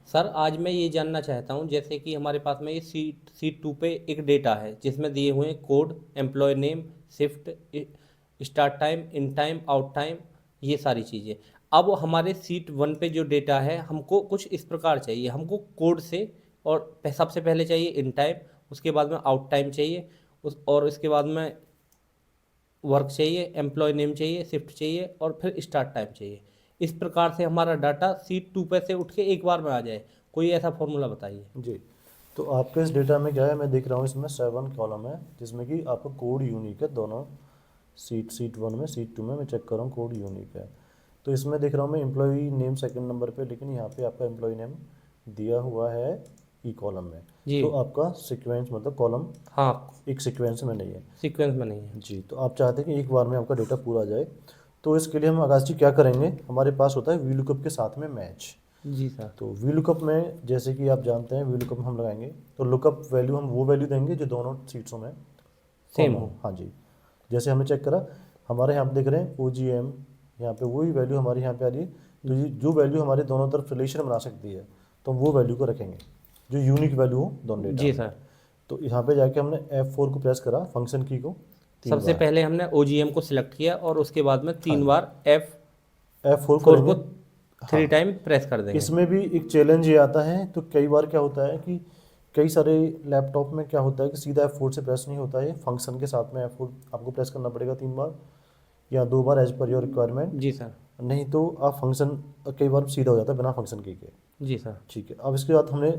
Sir आज मैं ये जानना चाहता हूँ, जैसे कि हमारे पास में ये सीट टू पे एक डेटा है जिसमें दिए हुए हैं code, employee name, shift, start time, in time, out time, ये सारी चीज़ें। अब हमारे सीट वन पे जो डेटा है हमको कुछ इस प्रकार चाहिए। हमको कोड से और सबसे पहले चाहिए इन टाइम, उसके बाद में आउट टाइम चाहिए, और उसके बाद में वर्क चाहिए, एम्प्लॉय नेम चाहिए, शिफ्ट चाहिए और फिर स्टार्ट टाइम चाहिए। इस प्रकार से हमारा डाटा सीट टू पे से उठ के एक बार में आ जाए, कोई ऐसा फॉर्मूला बताइए। जी। तो आपके इस डेटा में क्या है, मैं देख रहा हूँ इसमें 7 कॉलम है जिसमें कि आपका कोड यूनिक है दोनों। सीट वन में, सीट टू में मैं चेक कर रहा हूँ कोड यूनिक है। तो इसमें देख रहा हूँ मैं एम्प्लॉय नेम सेकंड नंबर पे, लेकिन यहाँ पे आपका एम्प्लॉय नेम दिया हुआ है ई कॉलम में। जी। तो आपका सीक्वेंस मतलब कॉलम हाँ, एक सीक्वेंस में नहीं है। सीक्वेंस में नहीं है। जी। तो आप चाहते हैं कि एक बार में आपका डेटा पूरा आ जाए। तो इसके लिए हम आकाश जी क्या करेंगे, हमारे पास होता है वी लुकअप के साथ में मैच। जी सर। तो वी लुकअप में जैसे कि आप जानते हैं वी लुकअप हम लगाएंगे तो लुकअप वैल्यू हम वो वैल्यू देंगे जो दोनों सीट्सों में सेम कॉमन हो। हो। हाँ जी। जैसे हमने चेक करा, हमारे यहाँ पे देख रहे हैं ओ जी एम, यहाँ पे वही वैल्यू हमारे यहाँ पे आ रही है। तो ये जो वैल्यू हमारे दोनों तरफ रिलेशन बना सकती है तो हम वो वैल्यू को रखेंगे जो यूनिक वैल्यू हो दोनों डेटा जी में। सर। तो यहाँ पे जाके हमने F4 को प्रेस करा फंक्शन की को 3 सबसे बार। पहले हमने OGM को सिलेक्ट किया और उसके बाद में हाँ तीन जी। बार F4 F4 करेंगे। को हाँ। 3 टाइम प्रेस कर देंगे। इसमें भी एक चैलेंज ये आता है, तो कई बार क्या होता है कि कई सारे लैपटॉप में क्या होता है कि सीधा F4 से प्रेस नहीं होता है, फंक्शन के साथ में F4 आपको प्रेस करना पड़ेगा 3 बार या 2 बार एज पर योर रिक्वायरमेंट। जी सर। नहीं तो आप फंक्शन कई बार सीधा हो जाता है बिना फंक्शन की के। जी सर। ठीक है। अब इसके बाद हमने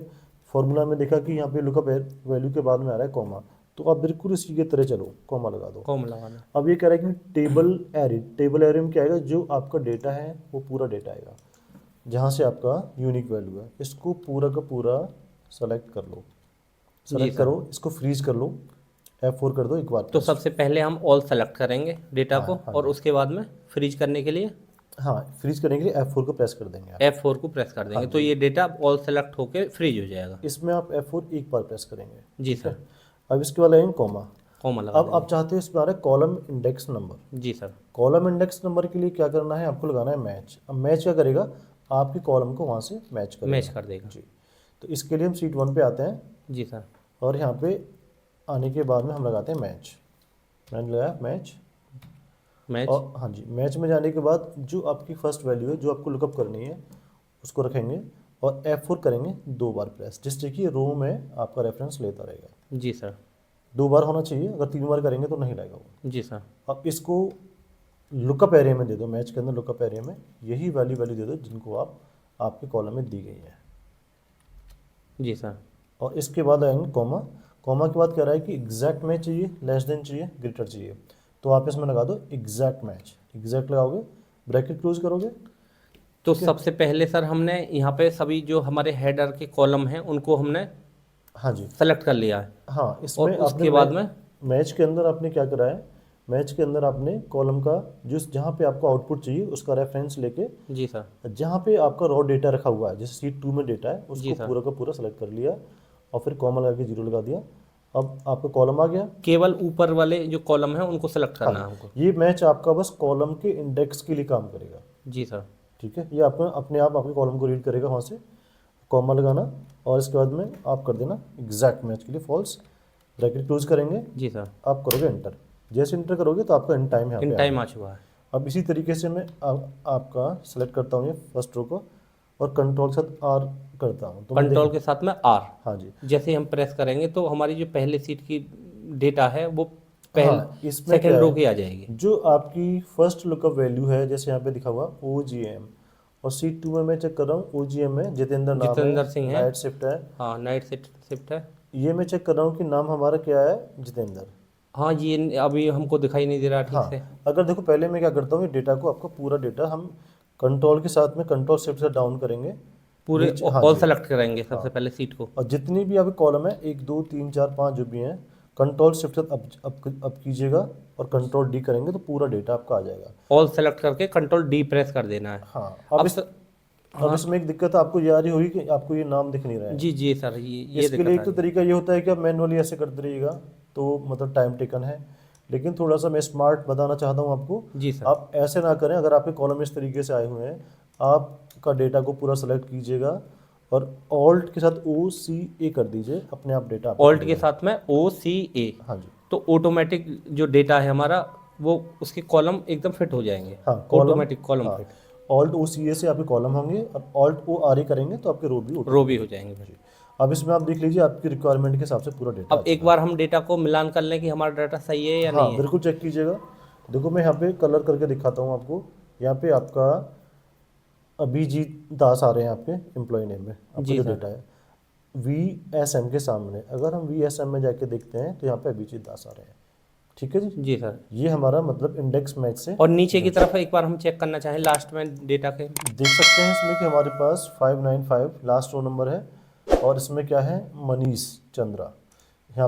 फॉर्मूला में देखा कि यहाँ पे लुकअप वैल्यू के बाद में आ रहा है कॉमा। तो आप बिल्कुल इसी के तरह चलो, कॉमा लगा दो। कॉम लगाना। अब ये कह रहा है कि टेबल एरे में क्या आएगा, जो आपका डेटा है वो पूरा डेटा आएगा जहाँ से आपका यूनिक वैल्यू है। इसको पूरा का पूरा सेलेक्ट कर लो। जी सेलेक्ट सर। करो, इसको फ्रीज कर लो, F4 कर दो एक बार तो प्रेस। सबसे पहले हम ऑल सेलेक्ट करेंगे डेटा हाँ को, हाँ और जी। उसके बाद में फ्रीज करने के लिए हाँ, फ्रीज करने के लिए F4 को प्रेस कर देंगे आप। F4 को प्रेस कर हाँ देंगे तो जी। ये डेटा ऑल सेलेक्ट होके फ्रीज हो जाएगा। इसमें आप F4 एक बार प्रेस करेंगे। जी ठीक है। सर। अब इसके बाद लगेंगे कॉमा। कॉमा लगा अब देंगे। आप चाहते हो इसमें आ रहा है कॉलम इंडेक्स नंबर। जी सर। कॉलम इंडेक्स नंबर के लिए क्या करना है, आपको लगाना है मैच। अब मैच क्या करेगा, आपकी कॉलम को वहाँ से मैच मैच करेगा। कर देगा। जी। तो इसके लिए हम सीट वन पे आते हैं जी सर। और यहाँ पे आने के बाद में हम लगाते हैं मैच। मैंने लगाया मैच। मैच। और हाँ जी, मैच में जाने के बाद जो आपकी फर्स्ट वैल्यू है जो आपको लुकअप करनी है उसको रखेंगे और F4 करेंगे 2 बार प्रेस, जिससे कि रो में आपका रेफरेंस लेता रहेगा। जी सर। 2 बार होना चाहिए, अगर 3 बार करेंगे तो नहीं लगेगा वो। जी सर। अब इसको लुकअप एरिया में दे दो, मैच के अंदर लुकअप एरिया में यही वैल्यू वैल्यू दे दो जिनको आप आपके कॉलम में दी गई है। जी सर। और इसके बाद आएंगे कॉमा। कॉमा के बाद कह रहा है कि एग्जैक्ट मैच चाहिए, लेस देन चाहिए, ग्रेटर चाहिए। तो आप इसमें लगा दो एग्जैक्ट मैच। एग्जैक्ट लगाओगे, ब्रैकेट क्लोज करोगे। तो ठीक है। सबसे पहले सर हमने यहाँ पे सभी जो हमारे हेडर के कॉलम हैं उनको हमने हाँ जी। सेलेक्ट कर लिया है। हाँ, और इसमें आपने उसके बाद में मैच के अंदर आपने क्या करा है, मैच के अंदर आपने कॉलम का जिस जहाँ पे आपको आउटपुट चाहिए उसका रेफरेंस लेके जी सर। जहाँ पे आपका रॉ डेटा रखा हुआ है, जैसे सीट टू में डेटा है जी उसको सर। पूरा का पूरा सेलेक्ट कर लिया और फिर कॉमा लगा के जीरो लगा दिया। अब आपका कॉलम आ गया। केवल ऊपर वाले जो कॉलम हैं उनको सेलेक्ट हाँ करना जी। है हमको। ये मैच आपका बस कॉलम के इंडेक्स के लिए काम करेगा। जी सर। ठीक है। ये आपको अपने आप आपके कॉलम को रीड करेगा वहाँ से। कॉमा लगाना और इसके बाद में आप कर देना एग्जैक्ट मैच के लिए फॉल्स, ब्रैकेट क्लोज करेंगे। जी सर। आप करोगे एंटर। जैसे एंटर करोगे तो आपका इन टाइम यहाँ इन पे आ टाइम गया। आ चुका है। अब इसी तरीके से मैं आपका सेलेक्ट करता हूँ ये फर्स्ट रो को और कंट्रोल के साथ आर करता हूँ तो मैं देख। कंट्रोल के साथ में R। हाँ जी। जैसे ही हम प्रेस करेंगे तो हमारी जो पहले सीट की डेटा है वो पहले हाँ, इसमें क्या सेकेंड रो है, की आ जाएगी। जो आपकी फर्स्ट लुकअप वैल्यू है जैसे यहाँ पे दिखा हुआ OGM, और सीट टू में मैं चेक कर रहा हूँ OGM में जितेंद्र नाम है, जितेंद्र सिंह है। नाइट शिफ्ट है। हाँ, नाइट शिफ्ट है। ये मैं चेक कर रहा हूँ कि नाम हमारा क्या है, जितेंद्र। हाँ, ये अभी हमको दिखाई नहीं दे रहा ठीक से। हाँ, अगर देखो पहले मैं क्या करता हूँ, ये डेटा को आपका पूरा डेटा हम कंट्रोल के साथ में कंट्रोल शिफ्ट से डाउन करेंगे पूरे नीचे। हाँ ऑल जी। सेलेक्ट करेंगे हाँ, सबसे पहले सीट को। और जितनी भी आपके कॉलम है 1 2 3 4 5 जो भी हैं, कंट्रोल शिफ्ट से अब कीजिएगा और कंट्रोल डी करेंगे तो पूरा डेटा आपका आ जाएगा। ऑल सेलेक्ट करके कंट्रोल D प्रेस कर देना है। हाँ। अब सर। अब हाँ। इसमें एक दिक्कत आपको ये आ रही होगी कि आपको ये नाम दिख नहीं रहा है। जी जी सर, ये इसके लिए दिक्कत एक आ तो रही है। तरीका ये होता है कि आप मैनुअली ऐसे करते रहिएगा, तो मतलब टाइम टेकन है, लेकिन थोड़ा सा मैं स्मार्ट बताना चाहता हूँ आपको। जी सर। आप ऐसे ना करें, अगर आपके कॉलम इस तरीके से आए हुए हैं, आपका डेटा को पूरा सेलेक्ट कीजिएगा और ऑल्ट के साथ OCA कर दीजिए, अपने आप डेटा ऑल्ट के साथ में OCA, हाँ जी, तो ऑटोमेटिक जो डेटा है हमारा वो उसके कॉलम एकदम फिट हो जाएंगे। हाँ कॉलम, ऑटोमेटिक कॉलम हाँ फिट, ऑल्ट OCA से आपके कॉलम होंगे और ऑल्ट ORA करेंगे तो आपके रो भी उठ रो भी हो जाएंगे फिर। अब इसमें आप देख लीजिए आपकी रिक्वायरमेंट के हिसाब से पूरा डेटा अब एक बार हम डेटा को मिलान कर लें कि हमारा डाटा सही है या हाँ नहीं है। बिल्कुल चेक कीजिएगा। देखो मैं यहाँ पे कलर करके दिखाता हूँ आपको। यहाँ पे आपका अभिजीत दास आ रहे हैं आपके एम्प्लॉय नेम में, आपका जी जो सर। डेटा है VSM के सामने, अगर हम VSM में जाके देखते हैं तो यहाँ पे अभिजीत दास आ रहे हैं। ठीक है जी, जी सर। ये हमारा मतलब इंडेक्स मैच से। और नीचे की तरफ एक बार हम चेक करना चाहें लास्ट में डेटा के, देख सकते हैं इसमें कि हमारे पास 595 लास्ट रो नंबर है और इसमें क्या है, मनीष चंद्रा। यहाँ पे